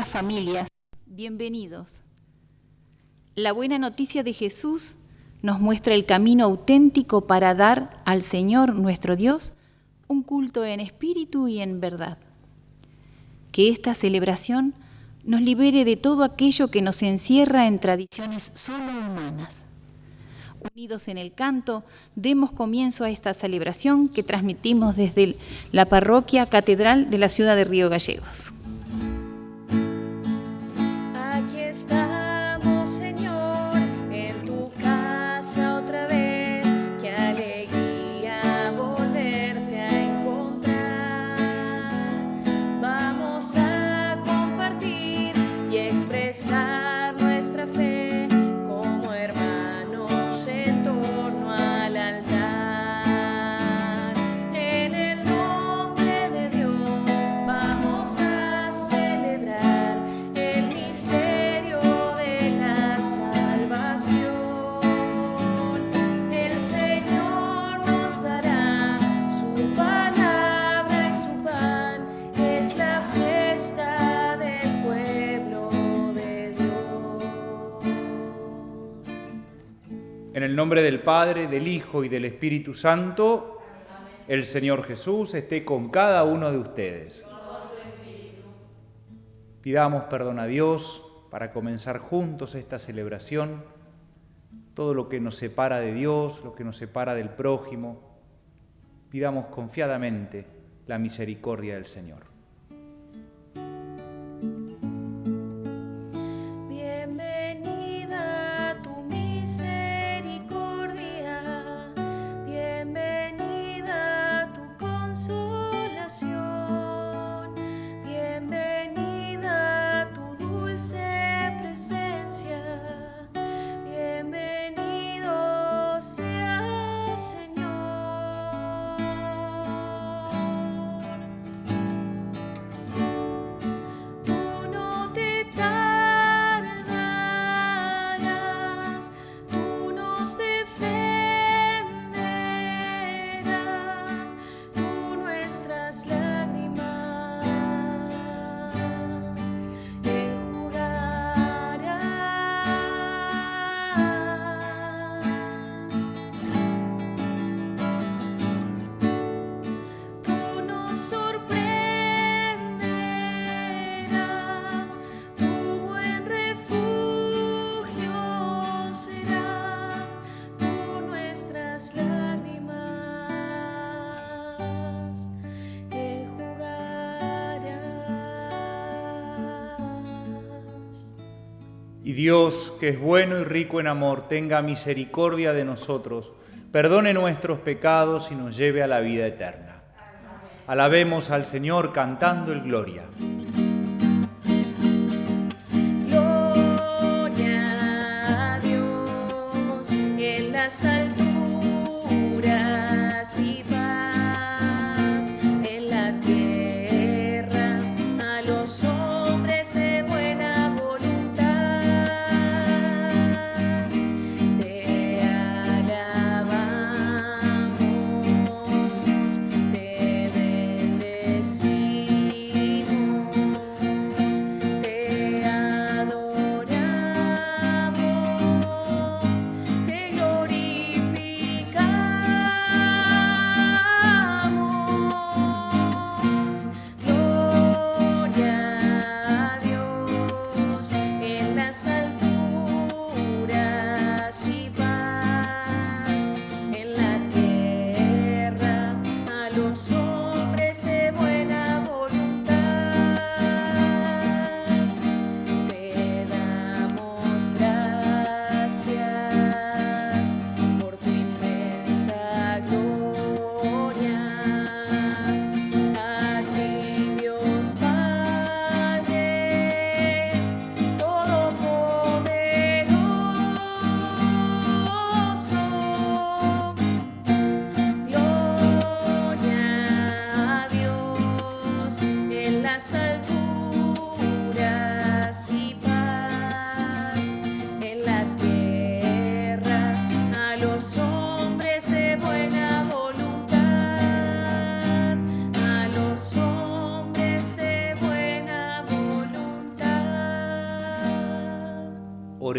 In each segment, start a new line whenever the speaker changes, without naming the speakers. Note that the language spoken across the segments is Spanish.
queridas familias, bienvenidos. La buena noticia de Jesús nos muestra el camino auténtico para dar al Señor nuestro Dios un culto en espíritu y en verdad. Que esta celebración nos libere de todo aquello que nos encierra en tradiciones solo humanas. Unidos en el canto, demos comienzo a esta celebración que transmitimos desde la parroquia catedral de la ciudad de Río Gallegos.
Aquí estamos, Señor, en tu casa otra vez. Qué alegría volverte a encontrar. Vamos a compartir y expresar nuestra fe como hermanos en torno al altar. En el nombre de Dios vamos a celebrar el misterio de la salvación. El Señor nos dará su palabra y su pan. Es la fiesta del pueblo de Dios.
En el nombre del Padre, del Hijo y del Espíritu Santo, el Señor Jesús esté con cada uno de ustedes. Pidamos perdón a Dios para comenzar juntos esta celebración. Todo lo que nos separa de Dios, lo que nos separa del prójimo, pidamos confiadamente la misericordia del Señor.
Bienvenida a tu misericordia, bienvenida a tu consolación, bienvenida a tu dulce presencia, bienvenido seas, Señor. Tú no te tardarás, tú nos defenderás, tú nuestras lágrimas enjugarás. Tú nos sorprenderás, tu buen refugio serás, tú nuestras lágrimas enjugarás.
Y Dios, que es bueno y rico en amor, tenga misericordia de nosotros, perdone nuestros pecados y nos lleve a la vida eterna. Alabemos al Señor cantando el Gloria.
Gloria a Dios en las alturas y paz en la tierra a los hombres de buena voluntad. Te alabamos, te bendecimos.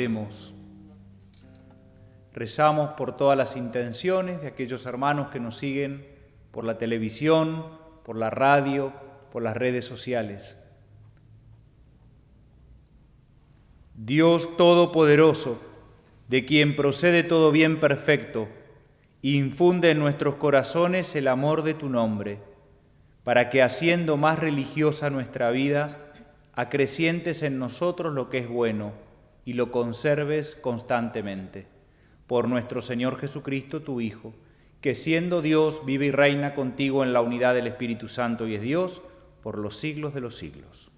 Oremos. Rezamos por todas las intenciones de aquellos hermanos que nos siguen por la televisión, por la radio, por las redes sociales. Dios Todopoderoso, de quien procede todo bien perfecto, infunde en nuestros corazones el amor de tu nombre, para que, haciendo más religiosa nuestra vida, acrecientes en nosotros lo que es bueno y lo conserves constantemente. Por nuestro Señor Jesucristo, tu Hijo, que siendo Dios vive y reina contigo en la unidad del Espíritu Santo y es Dios por los siglos de los siglos.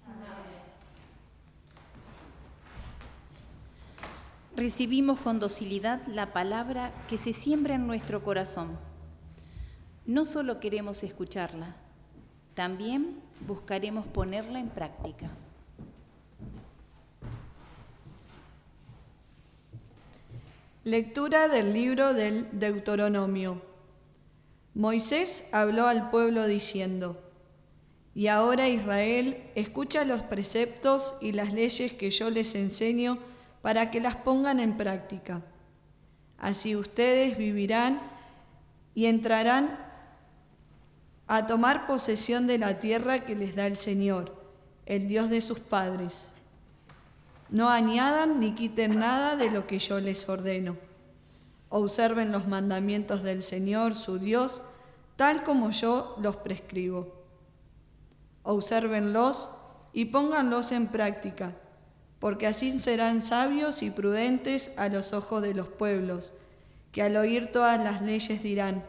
Recibimos con docilidad la palabra que se siembra en nuestro corazón. No solo queremos escucharla, también buscaremos ponerla en práctica.
Lectura del libro del Deuteronomio. Moisés habló al pueblo diciendo: Y ahora, Israel, escucha los preceptos y las leyes que yo les enseño para que las pongan en práctica. Así ustedes vivirán y entrarán a tomar posesión de la tierra que les da el Señor, el Dios de sus padres. No añadan ni quiten nada de lo que yo les ordeno. Observen los mandamientos del Señor, su Dios, tal como yo los prescribo. Obsérvenlos y pónganlos en práctica, porque así serán sabios y prudentes a los ojos de los pueblos, que al oír todas las leyes dirán: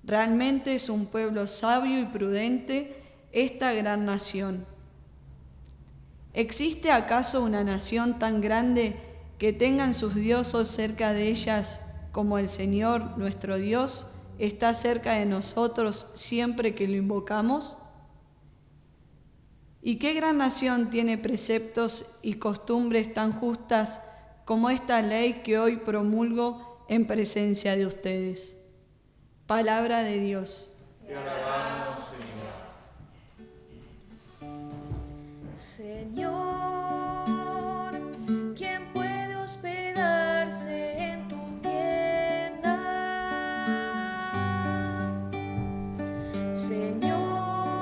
realmente es un pueblo sabio y prudente esta gran nación. ¿Existe acaso una nación tan grande que tengan sus dioses cerca de ellas como el Señor, nuestro Dios, está cerca de nosotros siempre que lo invocamos? ¿Y qué gran nación tiene preceptos y costumbres tan justas como esta ley que hoy promulgo en presencia de ustedes? Palabra de Dios.
Te alabamos, Señor.
Señor, ¿quién puede hospedarse en tu tienda? Señor,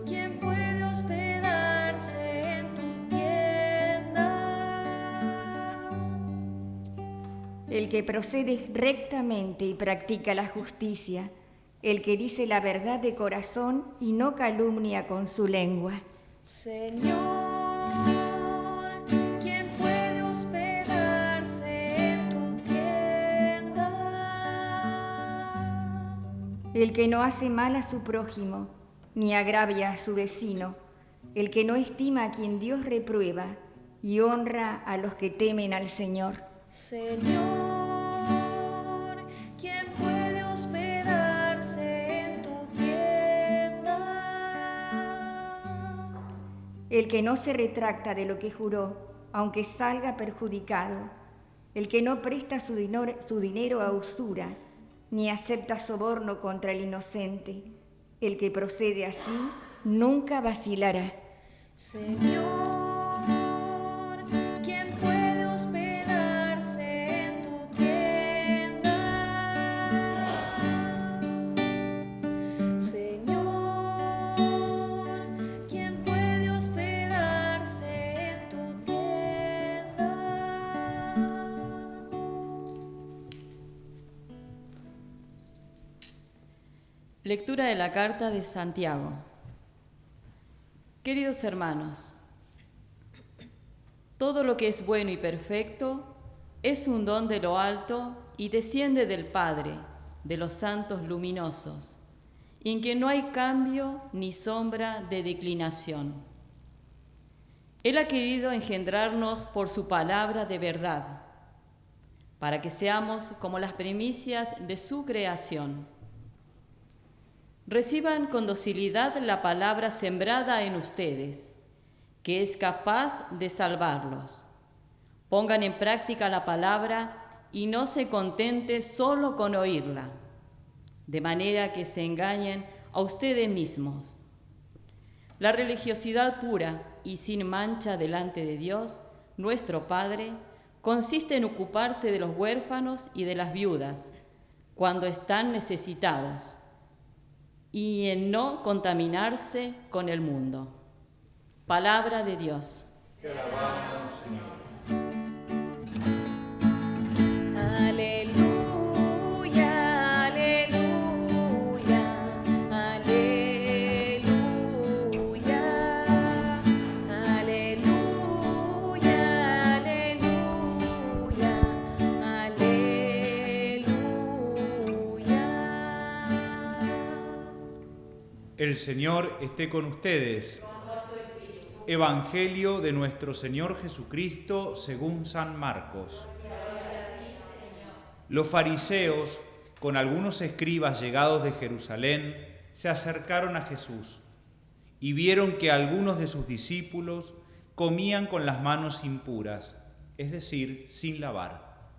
¿quién puede hospedarse en tu tienda?
El que procede rectamente y practica la justicia, el que dice la verdad de corazón y no calumnia con su lengua.
Señor, ¿quién puede hospedarse en tu tienda?
El que no hace mal a su prójimo, ni agravia a su vecino, el que no estima a quien Dios reprueba y honra a los que temen al Señor.
Señor, ¿quién puede hospedarse en tu tienda?
El que no se retracta de lo que juró, aunque salga perjudicado, el que no presta su dinero a usura, ni acepta soborno contra el inocente, el que procede así nunca vacilará.
Señor, ¿quién puede hospedarse en tu tienda? Señor, ¿quién puede hospedarse en tu tienda?
Lectura de la carta de Santiago. Queridos hermanos, todo lo que es bueno y perfecto es un don de lo alto y desciende del Padre, de los santos luminosos, y en quien no hay cambio ni sombra de declinación. Él ha querido engendrarnos por su palabra de verdad, para que seamos como las primicias de su creación. Reciban con docilidad la palabra sembrada en ustedes, que es capaz de salvarlos. Pongan en práctica la palabra y no se contente solo con oírla, de manera que se engañen a ustedes mismos. La religiosidad pura y sin mancha delante de Dios nuestro Padre, consiste en ocuparse de los huérfanos y de las viudas cuando están necesitados y en no contaminarse con el mundo. Palabra de Dios.
Te alabamos, Señor.
Aleluya, aleluya, aleluya, aleluya, aleluya, aleluya.
El Señor esté con ustedes. Evangelio de nuestro Señor Jesucristo según San Marcos. Los fariseos, con algunos escribas llegados de Jerusalén, se acercaron a Jesús y vieron que algunos de sus discípulos comían con las manos impuras, es decir, sin lavar.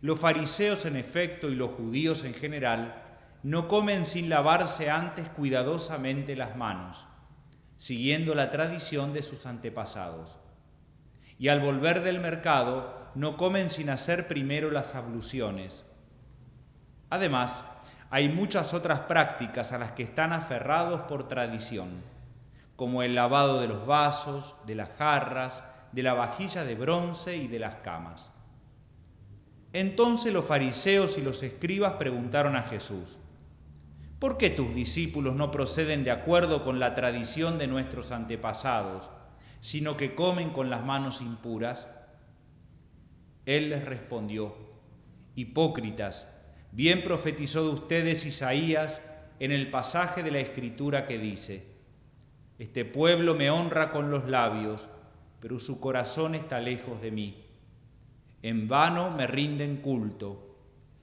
Los fariseos, en efecto, y los judíos en general, no comen sin lavarse antes cuidadosamente las manos, siguiendo la tradición de sus antepasados. Y al volver del mercado, no comen sin hacer primero las abluciones. Además, hay muchas otras prácticas a las que están aferrados por tradición, como el lavado de los vasos, de las jarras, de la vajilla de bronce y de las camas. Entonces los fariseos y los escribas preguntaron a Jesús: ¿por qué tus discípulos no proceden de acuerdo con la tradición de nuestros antepasados, sino que comen con las manos impuras? Él les respondió: hipócritas, bien profetizó de ustedes Isaías en el pasaje de la Escritura que dice: este pueblo me honra con los labios, pero su corazón está lejos de mí. En vano me rinden culto.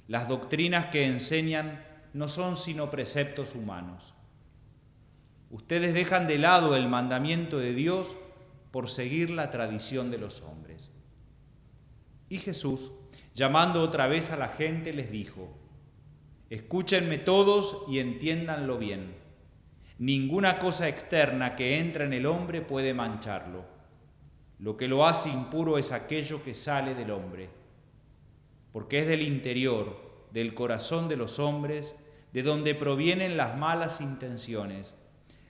Las doctrinas que enseñan no son sino preceptos humanos. Ustedes dejan de lado el mandamiento de Dios por seguir la tradición de los hombres. Y Jesús, llamando otra vez a la gente, les dijo: escúchenme todos y entiéndanlo bien. Ninguna cosa externa que entra en el hombre puede mancharlo. Lo que lo hace impuro es aquello que sale del hombre, porque es del interior, del corazón de los hombres, de donde provienen las malas intenciones,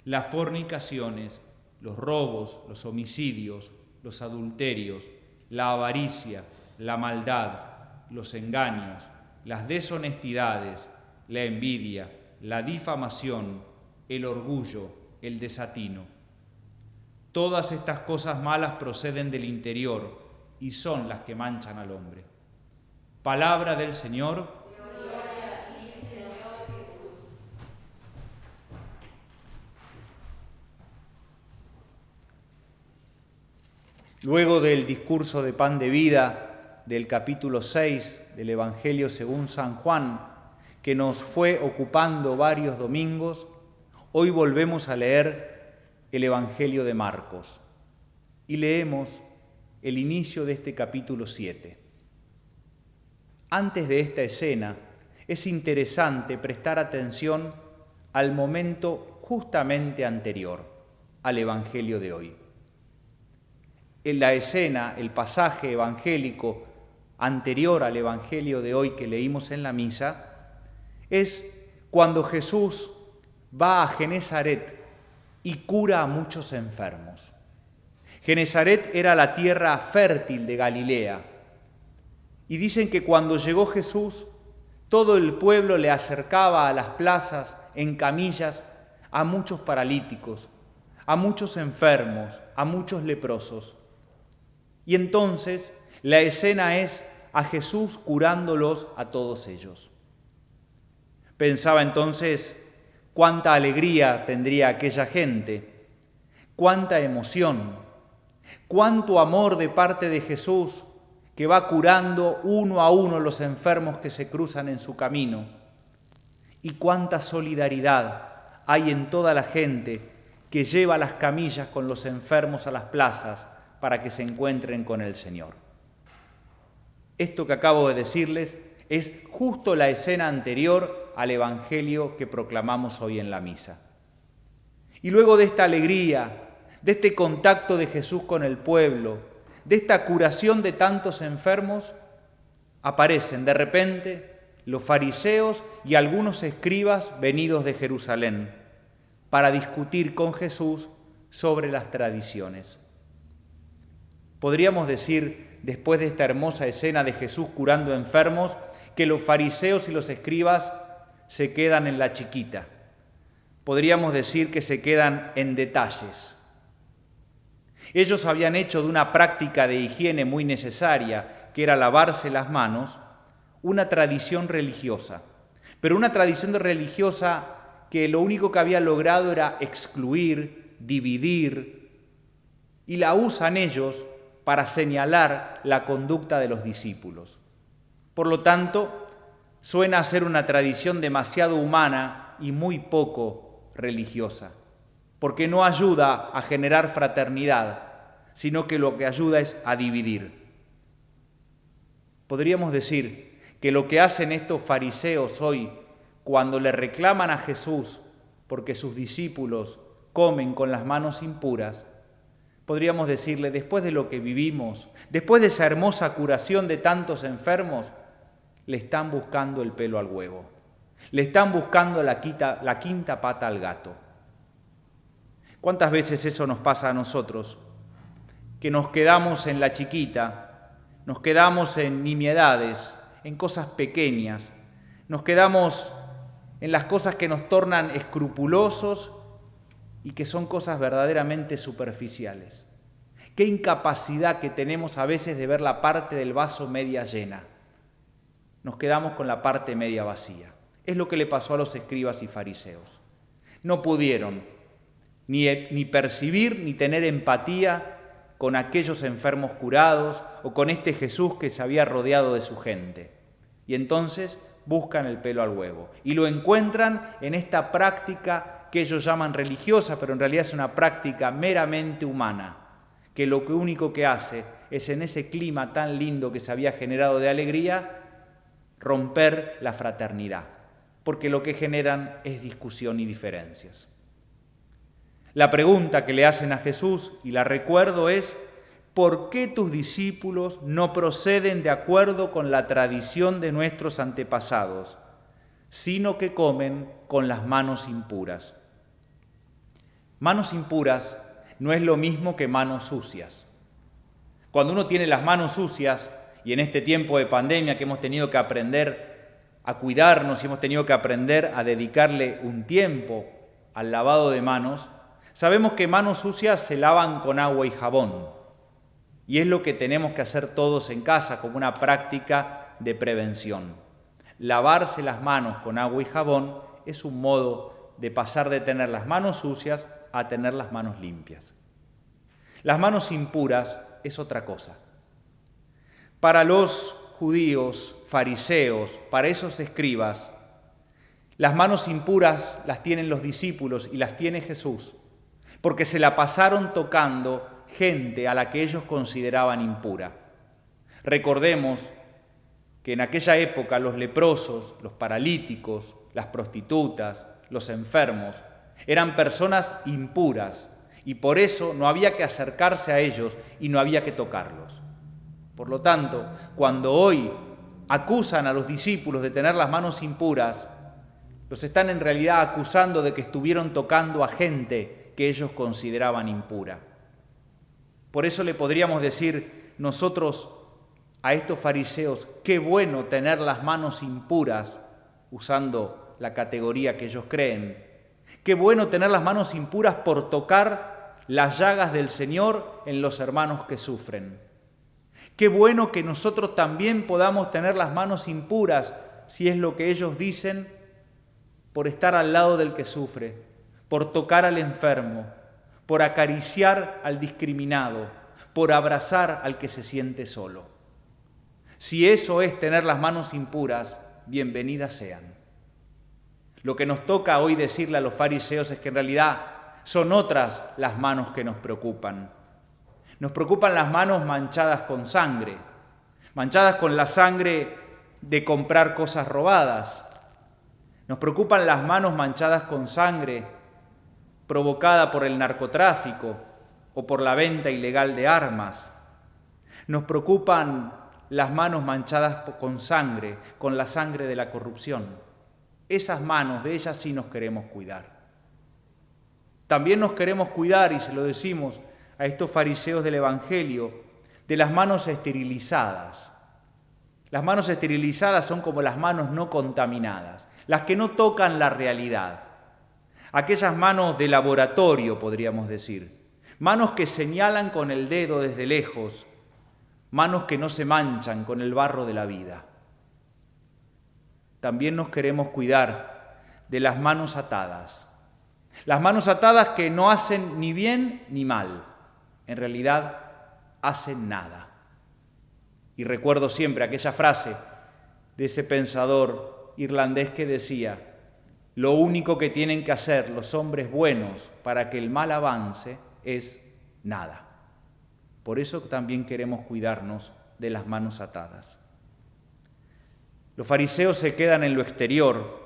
las fornicaciones, los robos, los homicidios, los adulterios, la avaricia, la maldad, los engaños, las deshonestidades, la envidia, la difamación, el orgullo, el desatino. Todas estas cosas malas proceden del interior y son las que manchan al hombre. Palabra del Señor. Luego del discurso de pan de vida del capítulo 6 del Evangelio según San Juan, que nos fue ocupando varios domingos, hoy volvemos a leer el Evangelio de Marcos y leemos el inicio de este capítulo 7. Antes de esta escena, es interesante prestar atención al momento justamente anterior al Evangelio de hoy. En la escena, el pasaje evangélico anterior al Evangelio de hoy que leímos en la misa, es cuando Jesús va a Genesaret y cura a muchos enfermos. Genesaret era la tierra fértil de Galilea, y dicen que cuando llegó Jesús, todo el pueblo le acercaba a las plazas en camillas a muchos paralíticos, a muchos enfermos, a muchos leprosos. Y entonces la escena es a Jesús curándolos a todos ellos. Pensaba entonces cuánta alegría tendría aquella gente, cuánta emoción, cuánto amor de parte de Jesús que va curando uno a uno los enfermos que se cruzan en su camino, y cuánta solidaridad hay en toda la gente que lleva las camillas con los enfermos a las plazas para que se encuentren con el Señor. Esto que acabo de decirles es justo la escena anterior al Evangelio que proclamamos hoy en la misa. Y luego de esta alegría, de este contacto de Jesús con el pueblo, de esta curación de tantos enfermos, aparecen de repente los fariseos y algunos escribas venidos de Jerusalén para discutir con Jesús sobre las tradiciones. Podríamos decir, después de esta hermosa escena de Jesús curando enfermos, que los fariseos y los escribas se quedan en la chiquita. Podríamos decir que se quedan en detalles. Ellos habían hecho de una práctica de higiene muy necesaria, que era lavarse las manos, una tradición religiosa. Pero una tradición religiosa que lo único que había logrado era excluir, dividir, y la usan ellos para señalar la conducta de los discípulos. Por lo tanto, suena a ser una tradición demasiado humana y muy poco religiosa, porque no ayuda a generar fraternidad, sino que lo que ayuda es a dividir. Podríamos decir que lo que hacen estos fariseos hoy, cuando le reclaman a Jesús porque sus discípulos comen con las manos impuras, podríamos decirle, después de lo que vivimos, después de esa hermosa curación de tantos enfermos, le están buscando el pelo al huevo, le están buscando la quinta pata al gato. ¿Cuántas veces eso nos pasa a nosotros? Que nos quedamos en la chiquita, nos quedamos en nimiedades, en cosas pequeñas, nos quedamos en las cosas que nos tornan escrupulosos y que son cosas verdaderamente superficiales. Qué incapacidad que tenemos a veces de ver la parte del vaso media llena. Nos quedamos con la parte media vacía. Es lo que le pasó a los escribas y fariseos. No pudieron ni percibir ni tener empatía con aquellos enfermos curados o con este Jesús que se había rodeado de su gente. Y entonces buscan el pelo al huevo y lo encuentran en esta práctica que ellos llaman religiosa, pero en realidad es una práctica meramente humana, que lo único que hace es en ese clima tan lindo que se había generado de alegría, romper la fraternidad, porque lo que generan es discusión y diferencias. La pregunta que le hacen a Jesús, y la recuerdo, es: ¿por qué tus discípulos no proceden de acuerdo con la tradición de nuestros antepasados, sino que comen con las manos impuras? Manos impuras no es lo mismo que manos sucias. Cuando uno tiene las manos sucias, y en este tiempo de pandemia que hemos tenido que aprender a cuidarnos y hemos tenido que aprender a dedicarle un tiempo al lavado de manos, sabemos que manos sucias se lavan con agua y jabón. Y es lo que tenemos que hacer todos en casa como una práctica de prevención. Lavarse las manos con agua y jabón es un modo de pasar de tener las manos sucias a tener las manos limpias. Las manos impuras es otra cosa. Para los judíos, fariseos, para esos escribas, las manos impuras las tienen los discípulos y las tiene Jesús, porque se la pasaron tocando gente a la que ellos consideraban impura. Recordemos que en aquella época los leprosos, los paralíticos, las prostitutas, los enfermos, eran personas impuras y por eso no había que acercarse a ellos y no había que tocarlos. Por lo tanto, cuando hoy acusan a los discípulos de tener las manos impuras, los están en realidad acusando de que estuvieron tocando a gente que ellos consideraban impura. Por eso le podríamos decir nosotros a estos fariseos: qué bueno tener las manos impuras, usando la categoría que ellos creen. Qué bueno tener las manos impuras por tocar las llagas del Señor en los hermanos que sufren. Qué bueno que nosotros también podamos tener las manos impuras, si es lo que ellos dicen, por estar al lado del que sufre, por tocar al enfermo, por acariciar al discriminado, por abrazar al que se siente solo. Si eso es tener las manos impuras, bienvenidas sean. Lo que nos toca hoy decirle a los fariseos es que en realidad son otras las manos que nos preocupan. Nos preocupan las manos manchadas con sangre, manchadas con la sangre de comprar cosas robadas. Nos preocupan las manos manchadas con sangre provocada por el narcotráfico o por la venta ilegal de armas. Nos preocupan las manos manchadas con sangre, con la sangre de la corrupción. Esas manos, de ellas sí nos queremos cuidar. También nos queremos cuidar, y se lo decimos a estos fariseos del Evangelio, de las manos esterilizadas. Las manos esterilizadas son como las manos no contaminadas, las que no tocan la realidad. Aquellas manos de laboratorio, podríamos decir. Manos que señalan con el dedo desde lejos, manos que no se manchan con el barro de la vida. También nos queremos cuidar de las manos atadas. Las manos atadas que no hacen ni bien ni mal. En realidad, hacen nada. Y recuerdo siempre aquella frase de ese pensador irlandés que decía: lo único que tienen que hacer los hombres buenos para que el mal avance es nada. Por eso también queremos cuidarnos de las manos atadas. Los fariseos se quedan en lo exterior,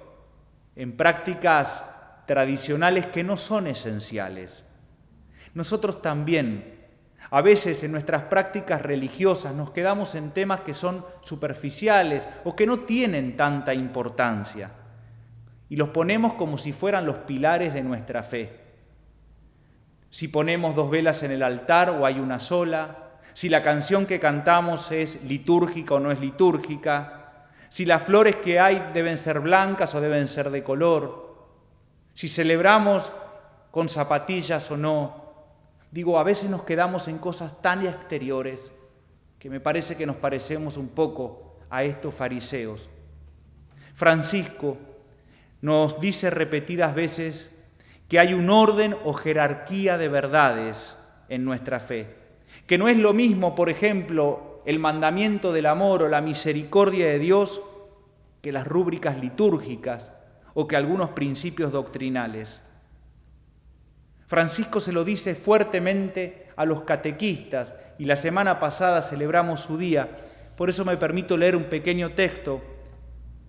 en prácticas tradicionales que no son esenciales. Nosotros también, a veces en nuestras prácticas religiosas, nos quedamos en temas que son superficiales o que no tienen tanta importancia y los ponemos como si fueran los pilares de nuestra fe. Si ponemos 2 velas en el altar o hay una sola, si la canción que cantamos es litúrgica o no es litúrgica, si las flores que hay deben ser blancas o deben ser de color, si celebramos con zapatillas o no. Digo, a veces nos quedamos en cosas tan exteriores que me parece que nos parecemos un poco a estos fariseos. Francisco nos dice repetidas veces que hay un orden o jerarquía de verdades en nuestra fe, que no es lo mismo, por ejemplo, el mandamiento del amor o la misericordia de Dios que las rúbricas litúrgicas o que algunos principios doctrinales. Francisco se lo dice fuertemente a los catequistas y la semana pasada celebramos su día. Por eso me permito leer un pequeño texto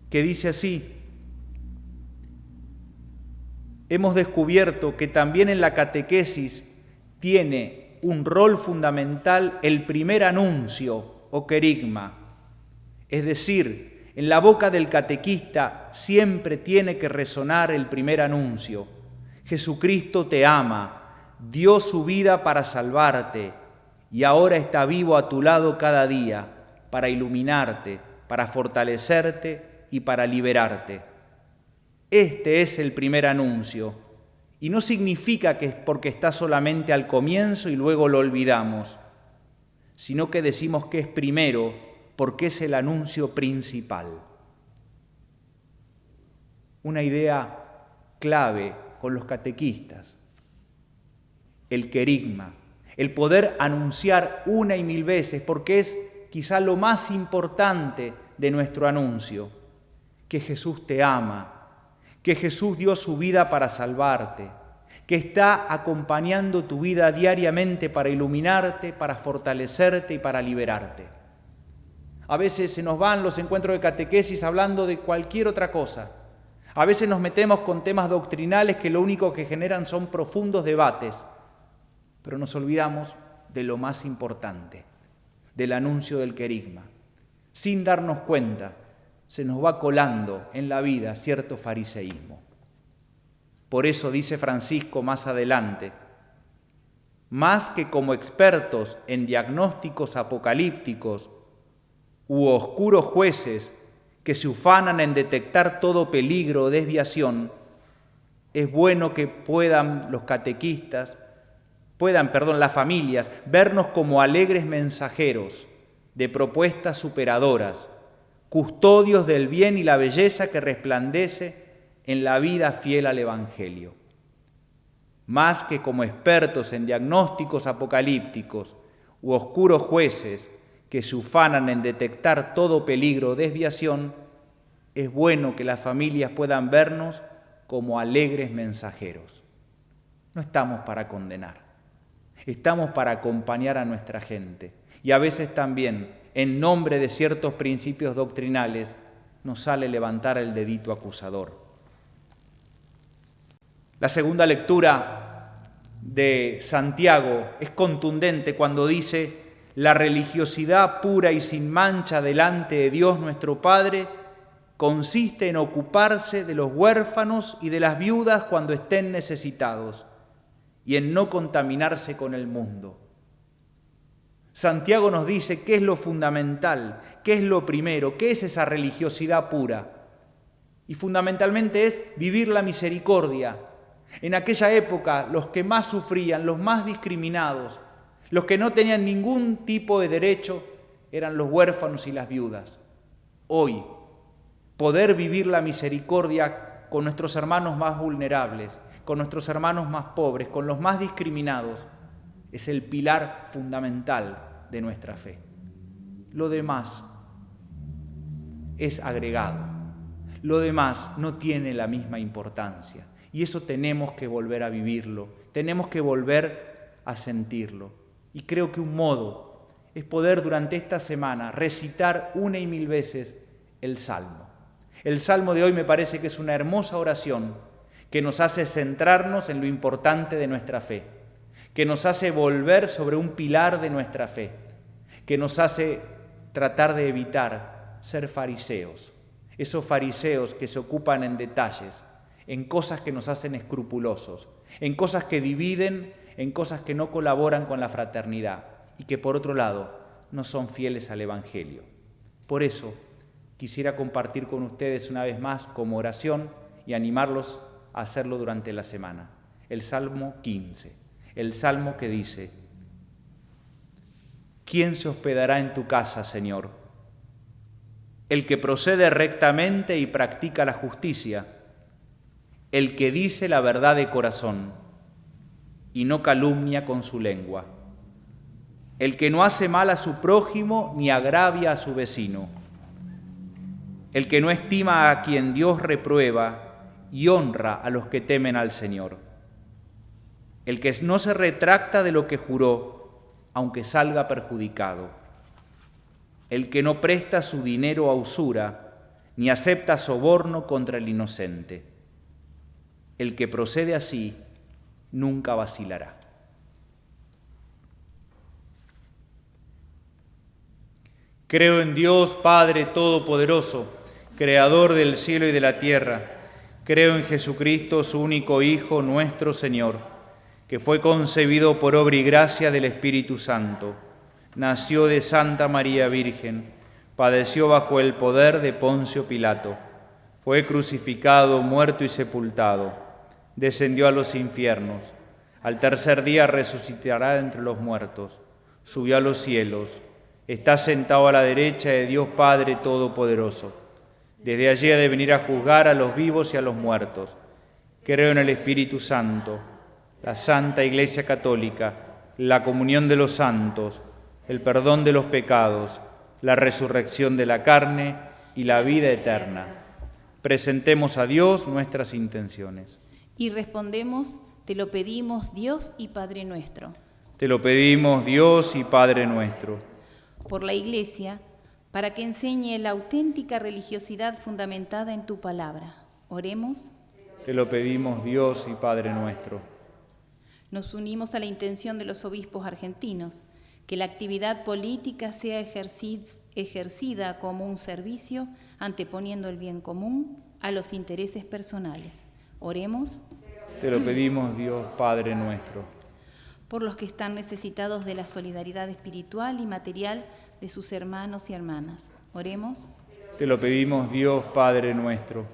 que dice así: hemos descubierto que también en la catequesis tiene un rol fundamental el primer anuncio o querigma. Es decir, en la boca del catequista siempre tiene que resonar el primer anuncio. Jesucristo te ama, dio su vida para salvarte y ahora está vivo a tu lado cada día para iluminarte, para fortalecerte y para liberarte. Este es el primer anuncio y no significa que es porque está solamente al comienzo y luego lo olvidamos, sino que decimos que es primero porque es el anuncio principal. Una idea clave con los catequistas, el querigma, el poder anunciar una y mil veces, porque es quizá lo más importante de nuestro anuncio, que Jesús te ama, que Jesús dio su vida para salvarte, que está acompañando tu vida diariamente para iluminarte, para fortalecerte y para liberarte. A veces se nos van los encuentros de catequesis hablando de cualquier otra cosa. A veces nos metemos con temas doctrinales que lo único que generan son profundos debates, pero nos olvidamos de lo más importante, del anuncio del querigma. Sin darnos cuenta, se nos va colando en la vida cierto fariseísmo. Por eso dice Francisco más adelante: más que como expertos en diagnósticos apocalípticos u oscuros jueces que se ufanan en detectar todo peligro o desviación, es bueno que las familias, vernos como alegres mensajeros de propuestas superadoras, custodios del bien y la belleza que resplandece en la vida fiel al Evangelio. Más que como expertos en diagnósticos apocalípticos u oscuros jueces que se ufanan en detectar todo peligro o desviación, es bueno que las familias puedan vernos como alegres mensajeros. No estamos para condenar, estamos para acompañar a nuestra gente. Y a veces también, en nombre de ciertos principios doctrinales, nos sale levantar el dedito acusador. La segunda lectura de Santiago es contundente cuando dice: la religiosidad pura y sin mancha delante de Dios nuestro Padre consiste en ocuparse de los huérfanos y de las viudas cuando estén necesitados y en no contaminarse con el mundo. Santiago nos dice qué es lo fundamental, qué es lo primero, qué es esa religiosidad pura. Y fundamentalmente es vivir la misericordia. En aquella época, los que más sufrían, los más discriminados, los que no tenían ningún tipo de derecho, eran los huérfanos y las viudas. Hoy, poder vivir la misericordia con nuestros hermanos más vulnerables, con nuestros hermanos más pobres, con los más discriminados, es el pilar fundamental de nuestra fe. Lo demás es agregado. Lo demás no tiene la misma importancia. Y eso tenemos que volver a vivirlo, tenemos que volver a sentirlo. Y creo que un modo es poder durante esta semana recitar 1 y 1000 veces el Salmo. El Salmo de hoy me parece que es una hermosa oración que nos hace centrarnos en lo importante de nuestra fe, que nos hace volver sobre un pilar de nuestra fe, que nos hace tratar de evitar ser fariseos, esos fariseos que se ocupan en detalles, en cosas que nos hacen escrupulosos, en cosas que dividen, en cosas que no colaboran con la fraternidad y que por otro lado no son fieles al Evangelio. Por eso quisiera compartir con ustedes una vez más como oración y animarlos a hacerlo durante la semana. El Salmo 15, el Salmo que dice: ¿quién se hospedará en tu casa, Señor? El que procede rectamente y practica la justicia, el que dice la verdad de corazón y no calumnia con su lengua, el que no hace mal a su prójimo ni agravia a su vecino, el que no estima a quien Dios reprueba y honra a los que temen al Señor, el que no se retracta de lo que juró, aunque salga perjudicado, el que no presta su dinero a usura ni acepta soborno contra el inocente. El que procede así nunca vacilará. Creo en Dios, Padre Todopoderoso, Creador del cielo y de la tierra. Creo en Jesucristo, su único Hijo, nuestro Señor, que fue concebido por obra y gracia del Espíritu Santo. Nació de Santa María Virgen, padeció bajo el poder de Poncio Pilato, fue crucificado, muerto y sepultado. Descendió a los infiernos, al tercer día resucitará entre los muertos, subió a los cielos, está sentado a la derecha de Dios Padre Todopoderoso. Desde allí ha de venir a juzgar a los vivos y a los muertos. Creo en el Espíritu Santo, la Santa Iglesia Católica, la comunión de los santos, el perdón de los pecados, la resurrección de la carne y la vida eterna. Presentemos a Dios nuestras intenciones.
Y respondemos: te lo pedimos, Dios y Padre nuestro.
Te lo pedimos, Dios y Padre nuestro.
Por la Iglesia, para que enseñe la auténtica religiosidad fundamentada en tu palabra. Oremos.
Te lo pedimos, Dios y Padre nuestro.
Nos unimos a la intención de los obispos argentinos, que la actividad política sea ejercida como un servicio, anteponiendo el bien común a los intereses personales. Oremos.
Te lo pedimos, Dios, Padre nuestro.
Por los que están necesitados de la solidaridad espiritual y material de sus hermanos y hermanas. Oremos.
Te lo pedimos, Dios, Padre nuestro.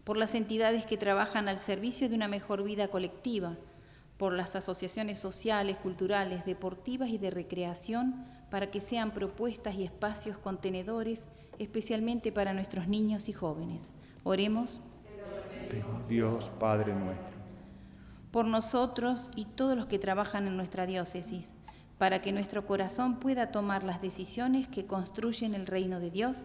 Por las entidades que trabajan al servicio de una mejor vida colectiva, por las asociaciones sociales, culturales, deportivas y de recreación, para que sean propuestas y espacios contenedores, especialmente para nuestros niños y jóvenes. Oremos.
Dios, Padre nuestro.
Por nosotros y todos los que trabajan en nuestra diócesis, para que nuestro corazón pueda tomar las decisiones que construyen el reino de Dios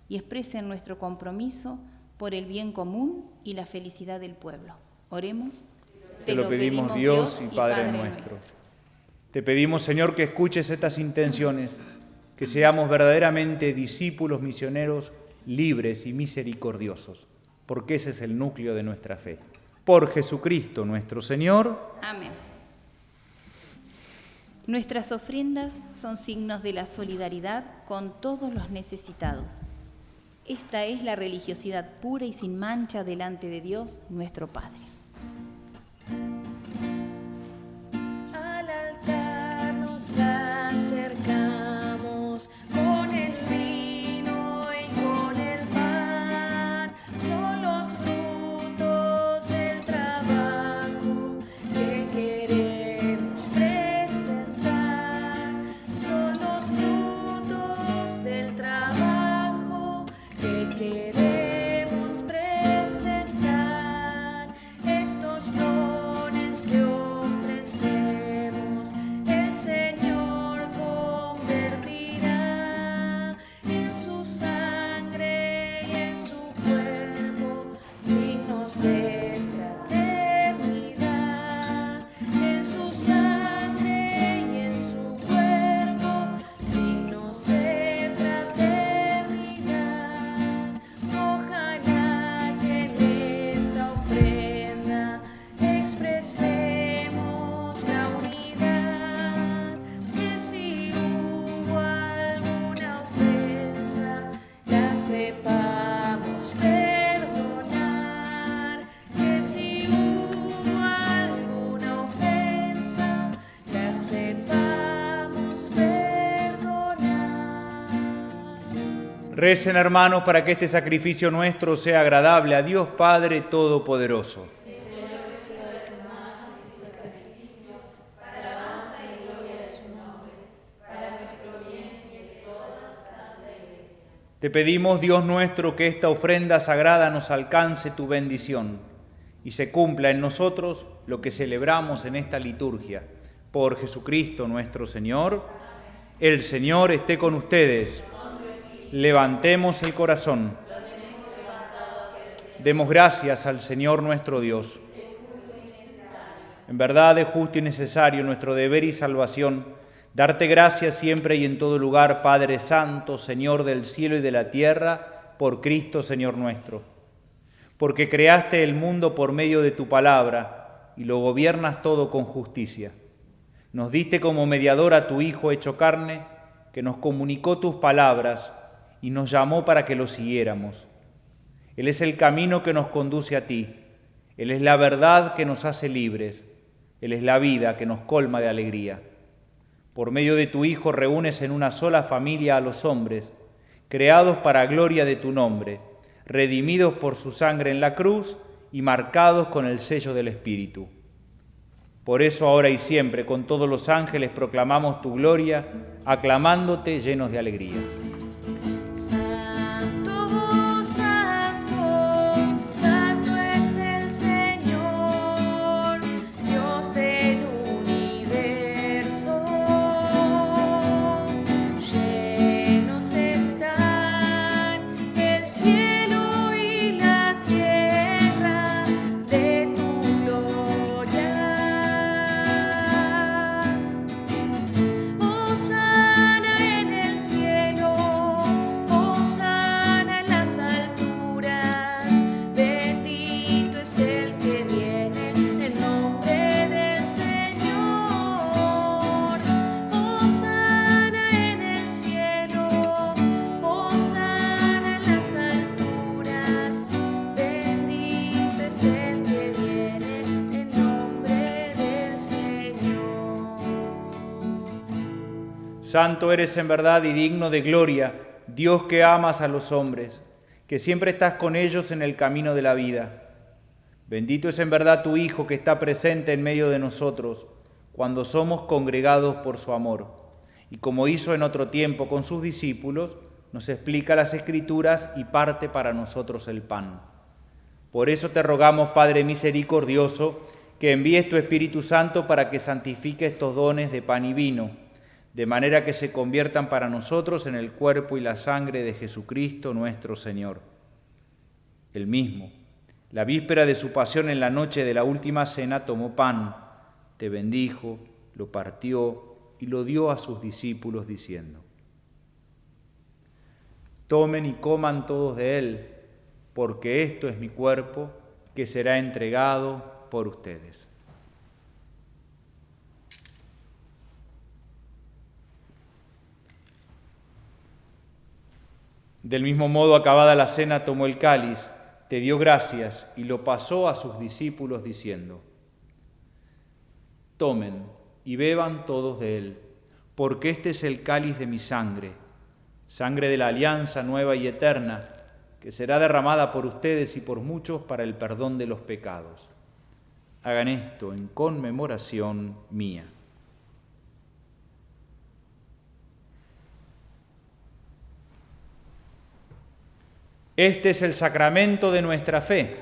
y expresen nuestro compromiso por el bien común y la felicidad del pueblo. Oremos.
Te lo pedimos, Dios y Padre nuestro. Te pedimos, Señor, que escuches estas intenciones, que seamos verdaderamente discípulos misioneros libres y misericordiosos, porque ese es el núcleo de nuestra fe. Por Jesucristo nuestro Señor.
Amén. Nuestras ofrendas son signos de la solidaridad con todos los necesitados. Esta es la religiosidad pura y sin mancha delante de Dios, nuestro Padre.
Al altar nos acercamos con el vino y con el pan. Son los frutos del trabajo que queremos presentar. Son los frutos del trabajo que queremos presentar. Estos dones que ofrecemos, el Señor convertirá en su sangre y en su cuerpo, signos de fraternidad. En su sangre y en su cuerpo, signos de fraternidad. Ojalá que en esta ofrenda expresemos la unidad, que si hubo alguna ofensa la sepamos perdonar, que si hubo alguna ofensa la sepamos perdonar.
Recen, hermanos, para que este sacrificio nuestro sea agradable a Dios Padre Todopoderoso. Te pedimos, Dios nuestro, que esta ofrenda sagrada nos alcance tu bendición y se cumpla en nosotros lo que celebramos en esta liturgia. Por Jesucristo nuestro Señor. El Señor esté con ustedes. Levantemos el corazón. Demos gracias al Señor nuestro Dios. En verdad es justo y necesario nuestro deber y salvación darte gracias siempre y en todo lugar, Padre Santo, Señor del cielo y de la tierra, por Cristo, Señor nuestro. Porque creaste el mundo por medio de tu palabra y lo gobiernas todo con justicia. Nos diste como mediador a tu Hijo hecho carne, que nos comunicó tus palabras y nos llamó para que lo siguiéramos. Él es el camino que nos conduce a ti. Él es la verdad que nos hace libres. Él es la vida que nos colma de alegría. Por medio de tu Hijo reúnes en una sola familia a los hombres, creados para gloria de tu nombre, redimidos por su sangre en la cruz y marcados con el sello del Espíritu. Por eso ahora y siempre con todos los ángeles proclamamos tu gloria, aclamándote llenos de alegría.
Santo, santo, santo es el Señor, Dios del universo. Llenos están el cielo y la tierra de tu gloria. Hosana en el cielo, hosana en las alturas. Bendito es el que viene en nombre del Señor. Hosana en el cielo, hosana en las alturas. Bendito es el que viene en nombre del Señor.
Santo eres en verdad y digno de gloria, Dios que amas a los hombres, que siempre estás con ellos en el camino de la vida. Bendito es en verdad tu Hijo que está presente en medio de nosotros, cuando somos congregados por su amor. Y como hizo en otro tiempo con sus discípulos, nos explica las Escrituras y parte para nosotros el pan. Por eso te rogamos, Padre misericordioso, que envíes tu Espíritu Santo para que santifique estos dones de pan y vino, de manera que se conviertan para nosotros en el cuerpo y la sangre de Jesucristo nuestro Señor. Él mismo, la víspera de su pasión en la noche de la última cena, tomó pan, te bendijo, lo partió y lo dio a sus discípulos diciendo: tomen y coman todos de él, porque esto es mi cuerpo que será entregado por ustedes. Del mismo modo, acabada la cena, tomó el cáliz, te dio gracias y lo pasó a sus discípulos diciendo: tomen y beban todos de él, porque este es el cáliz de mi sangre, sangre de la alianza nueva y eterna, que será derramada por ustedes y por muchos para el perdón de los pecados. Hagan esto en conmemoración mía. Este es el sacramento de nuestra fe.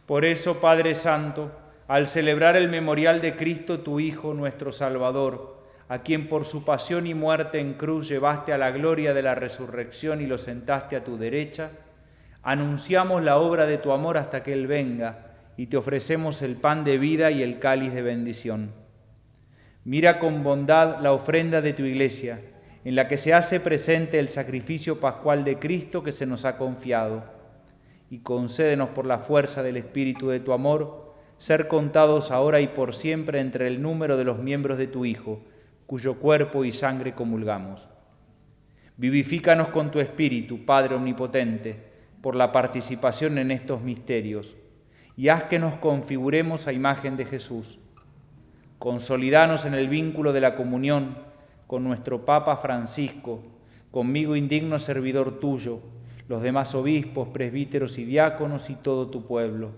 Por eso, Padre Santo, al celebrar el memorial de Cristo, tu Hijo, nuestro Salvador, a quien por su pasión y muerte en cruz llevaste a la gloria de la resurrección y lo sentaste a tu derecha, anunciamos la obra de tu amor hasta que Él venga y te ofrecemos el pan de vida y el cáliz de bendición. Mira con bondad la ofrenda de tu Iglesia, en la que se hace presente el sacrificio pascual de Cristo que se nos ha confiado, y concédenos por la fuerza del Espíritu de tu amor, ser contados ahora y por siempre entre el número de los miembros de tu Hijo, cuyo cuerpo y sangre comulgamos. Vivifícanos con tu Espíritu, Padre Omnipotente, por la participación en estos misterios, y haz que nos configuremos a imagen de Jesús. Consolidanos en el vínculo de la comunión con nuestro Papa Francisco, conmigo indigno servidor tuyo, los demás obispos, presbíteros y diáconos y todo tu pueblo.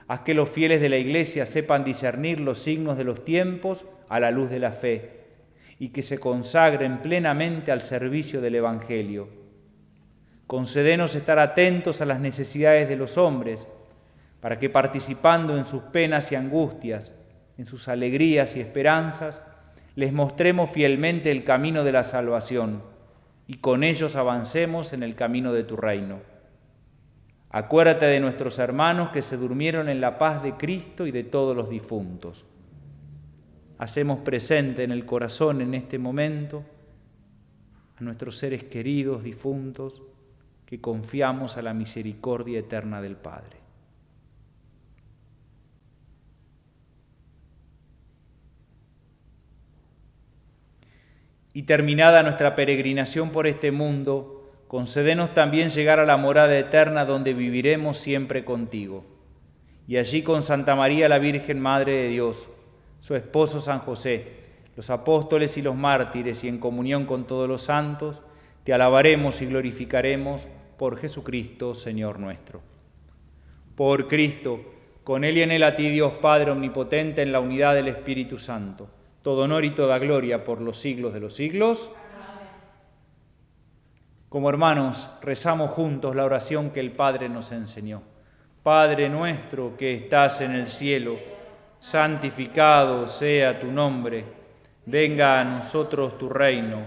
Haz que los fieles de la Iglesia sepan discernir los signos de los tiempos a la luz de la fe y que se consagren plenamente al servicio del Evangelio. Concédenos estar atentos a las necesidades de los hombres, para que participando en sus penas y angustias, en sus alegrías y esperanzas, les mostremos fielmente el camino de la salvación y con ellos avancemos en el camino de tu reino. Acuérdate de nuestros hermanos que se durmieron en la paz de Cristo y de todos los difuntos. Hacemos presente en el corazón en este momento a nuestros seres queridos difuntos que confiamos a la misericordia eterna del Padre. Y terminada nuestra peregrinación por este mundo, concédenos también llegar a la morada eterna donde viviremos siempre contigo. Y allí con Santa María la Virgen Madre de Dios, su esposo San José, los apóstoles y los mártires, y en comunión con todos los santos, te alabaremos y glorificaremos por Jesucristo, Señor nuestro. Por Cristo, con Él y en Él a ti, Dios Padre Omnipotente, en la unidad del Espíritu Santo, todo honor y toda gloria por los siglos de los siglos. Amén. Como hermanos, rezamos juntos la oración que el Padre nos enseñó. Padre nuestro que estás en el cielo, santificado sea tu nombre. Venga a nosotros tu reino.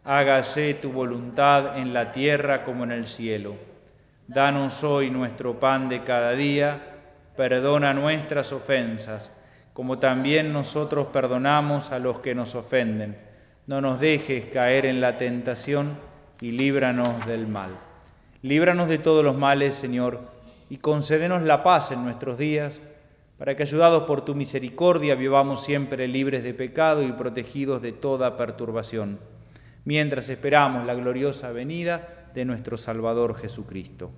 Hágase tu voluntad en la tierra como en el cielo. Danos hoy nuestro pan de cada día. Perdona nuestras ofensas, como también nosotros perdonamos a los que nos ofenden. No nos dejes caer en la tentación y líbranos del mal. Líbranos de todos los males, Señor, y concédenos la paz en nuestros días, para que, ayudados por tu misericordia, vivamos siempre libres de pecado y protegidos de toda perturbación, mientras esperamos la gloriosa venida de nuestro Salvador Jesucristo.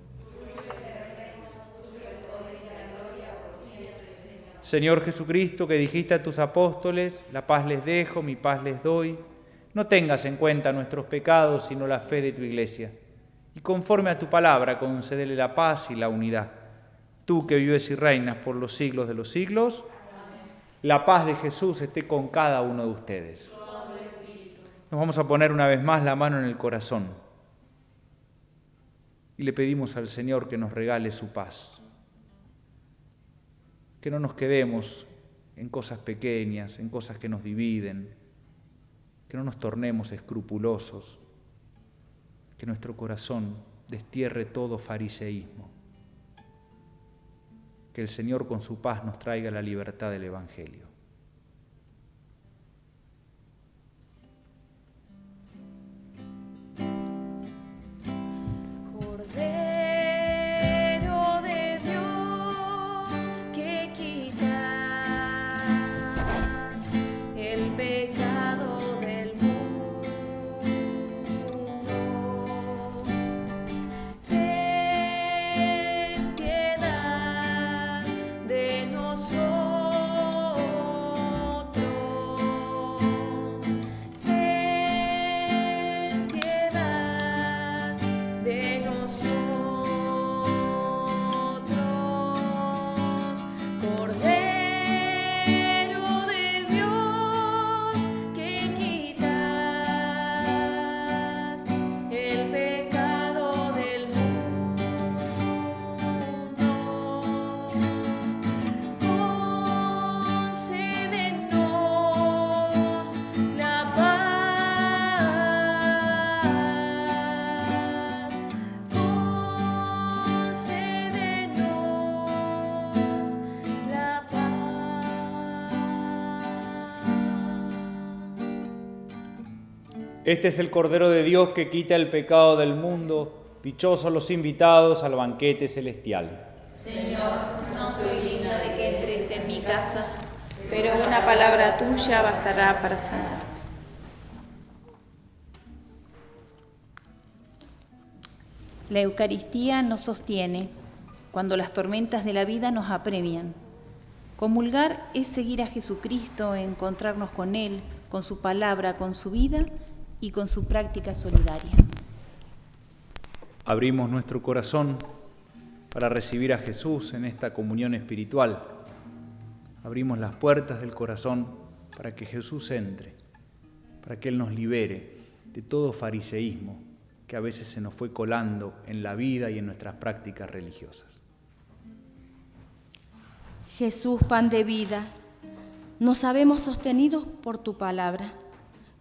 Señor Jesucristo, que dijiste a tus apóstoles, la paz les dejo, mi paz les doy, no tengas en cuenta nuestros pecados, sino la fe de tu Iglesia. Y conforme a tu palabra, concédele la paz y la unidad. Tú que vives y reinas por los siglos de los siglos, amén. La paz de Jesús esté con cada uno de ustedes. Nos vamos a poner una vez más la mano en el corazón y le pedimos al Señor que nos regale su paz. Que no nos quedemos en cosas pequeñas, en cosas que nos dividen, que no nos tornemos escrupulosos, que nuestro corazón destierre todo fariseísmo, que el Señor con su paz nos traiga la libertad del Evangelio.
El
Este es el Cordero de Dios que quita el pecado del mundo. Dichosos los invitados al banquete celestial.
Señor, no soy digna de que entres en mi casa, pero una palabra tuya bastará para sanar. La Eucaristía nos sostiene cuando las tormentas de la vida nos apremian. Comulgar es seguir a Jesucristo, encontrarnos con Él, con su palabra, con su vida y con su práctica solidaria.
Abrimos nuestro corazón para recibir a Jesús en esta comunión espiritual. Abrimos las puertas del corazón para que Jesús entre, para que Él nos libere de todo fariseísmo que a veces se nos fue colando en la vida y en nuestras prácticas religiosas.
Jesús, pan de vida, nos sabemos sostenidos por tu palabra,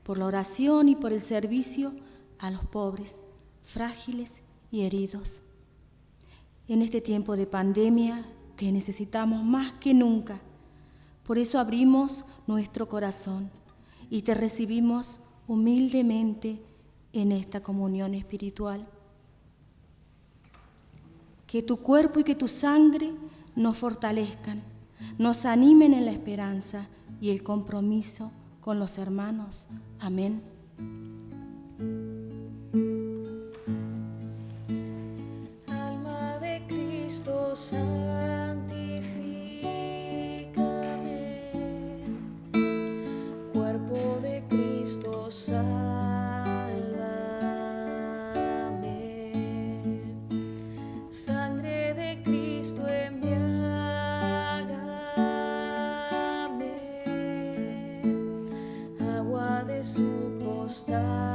por la oración y por el servicio a los pobres, frágiles y heridos. En este tiempo de pandemia te necesitamos más que nunca. Por eso abrimos nuestro corazón y te recibimos humildemente en esta comunión espiritual. Que tu cuerpo y que tu sangre nos fortalezcan, nos animen en la esperanza y el compromiso con los hermanos. Amén.
Alma de Cristo, santifícame. Cuerpo de Cristo, sálvame. Sangre de Cristo, embriágame. Agua de su costal.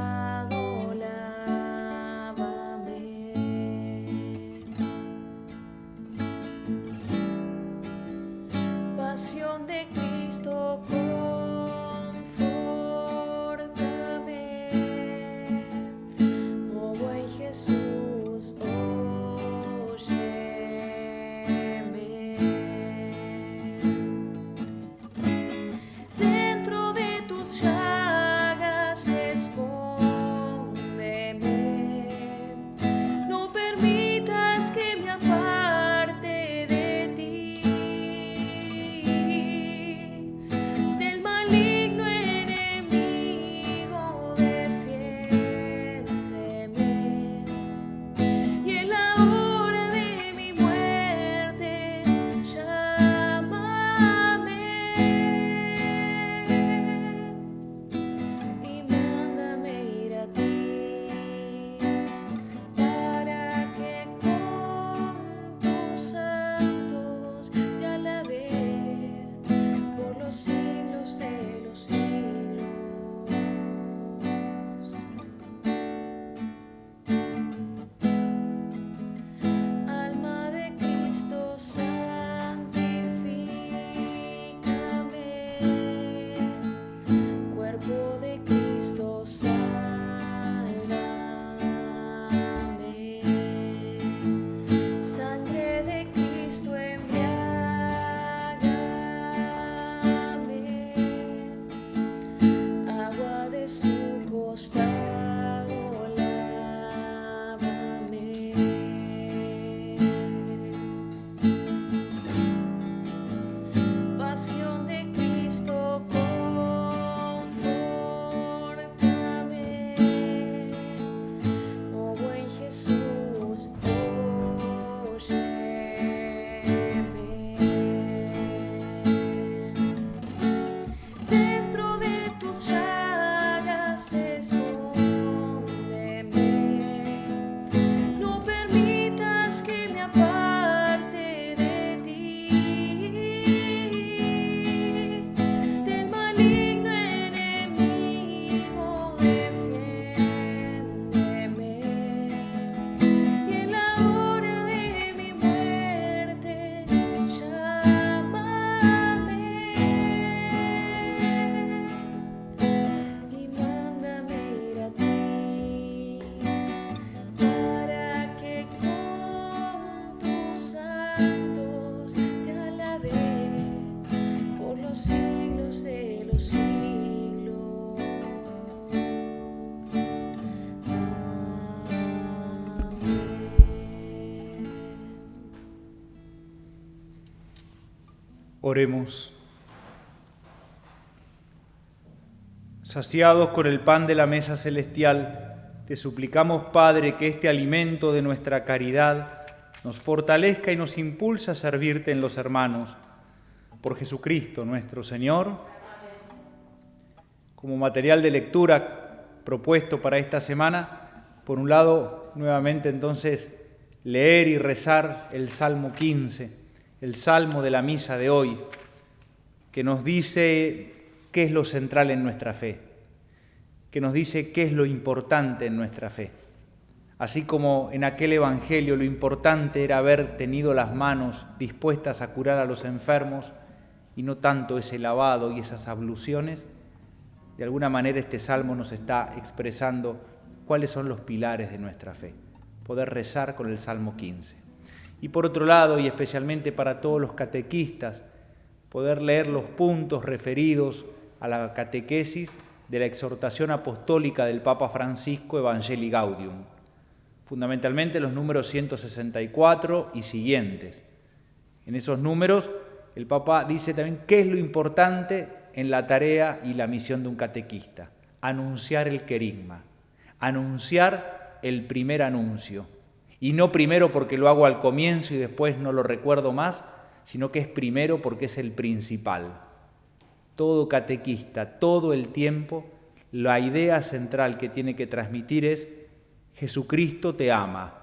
Oremos. Saciados con el pan de la mesa celestial, te suplicamos, Padre, que este alimento de nuestra caridad nos fortalezca y nos impulse a servirte en los hermanos. Por Jesucristo nuestro Señor. Como material de lectura propuesto para esta semana, por un lado, nuevamente entonces, leer y rezar el Salmo 15, el Salmo de la misa de hoy, que nos dice qué es lo central en nuestra fe, que nos dice qué es lo importante en nuestra fe. Así como en aquel evangelio lo importante era haber tenido las manos dispuestas a curar a los enfermos y no tanto ese lavado y esas abluciones, de alguna manera este salmo nos está expresando cuáles son los pilares de nuestra fe, poder rezar con el Salmo 15. Y por otro lado, y especialmente para todos los catequistas, poder leer los puntos referidos a la catequesis de la exhortación apostólica del Papa Francisco, Evangelii Gaudium, fundamentalmente los números 164 y siguientes. En esos números el Papa dice también qué es lo importante en la tarea y la misión de un catequista: anunciar el querigma, anunciar el primer anuncio. Y no primero porque lo hago al comienzo y después no lo recuerdo más, sino que es primero porque es el principal. Todo catequista, todo el tiempo, la idea central que tiene que transmitir es: Jesucristo te ama,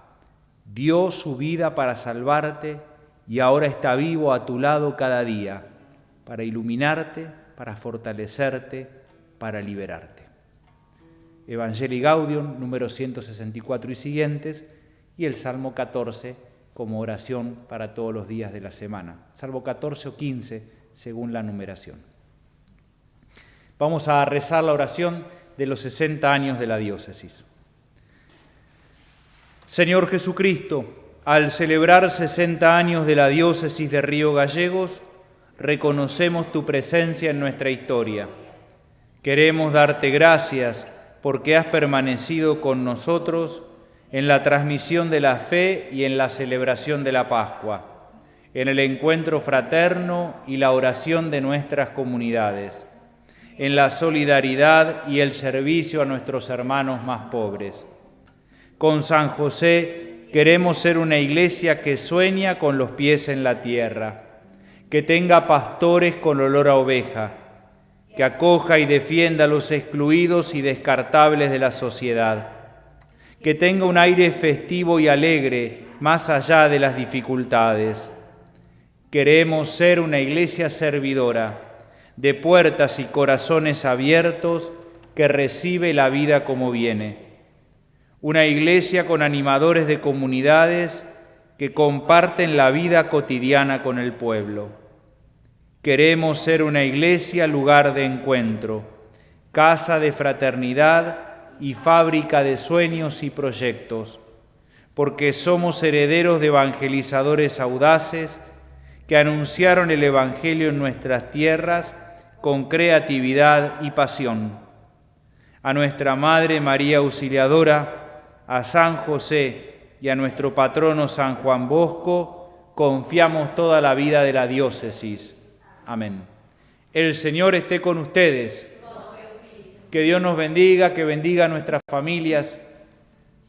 dio su vida para salvarte y ahora está vivo a tu lado cada día, para iluminarte, para fortalecerte, para liberarte. Evangelii Gaudium, número 164 y siguientes, y el Salmo 14 como oración para todos los días de la semana. Salmo 14 o 15, según la numeración. Vamos a rezar la oración de los 60 años de la diócesis. Señor Jesucristo, al celebrar 60 años de la diócesis de Río Gallegos, reconocemos tu presencia en nuestra historia. Queremos darte gracias porque has permanecido con nosotros en la transmisión de la fe y en la celebración de la Pascua, en el encuentro fraterno y la oración de nuestras comunidades, en la solidaridad y el servicio a nuestros hermanos más pobres. Con San José queremos ser una iglesia que sueña con los pies en la tierra, que tenga pastores con olor a oveja, que acoja y defienda a los excluidos y descartables de la sociedad, que tenga un aire festivo y alegre más allá de las dificultades. Queremos ser una iglesia servidora, de puertas y corazones abiertos, que recibe la vida como viene. Una iglesia con animadores de comunidades que comparten la vida cotidiana con el pueblo. Queremos ser una iglesia lugar de encuentro, casa de fraternidad y fábrica de sueños y proyectos, porque somos herederos de evangelizadores audaces que anunciaron el Evangelio en nuestras tierras con creatividad y pasión. A nuestra Madre María Auxiliadora, a San José y a nuestro patrono San Juan Bosco, confiamos toda la vida de la diócesis. Amén. El Señor esté con ustedes. Que Dios nos bendiga, que bendiga a nuestras familias,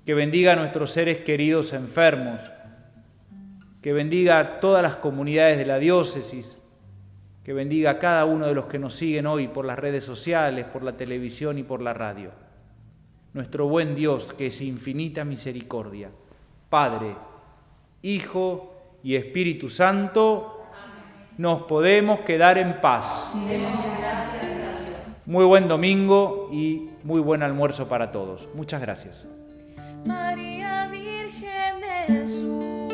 que bendiga a nuestros seres queridos enfermos, que bendiga a todas las comunidades de la diócesis, que bendiga a cada uno de los que nos siguen hoy por las redes sociales, por la televisión y por la radio. Nuestro buen Dios, que es infinita misericordia, Padre, Hijo y Espíritu Santo, nos podemos quedar en paz. Muy buen domingo y muy buen almuerzo para todos. Muchas gracias.
María Virgen del Sur.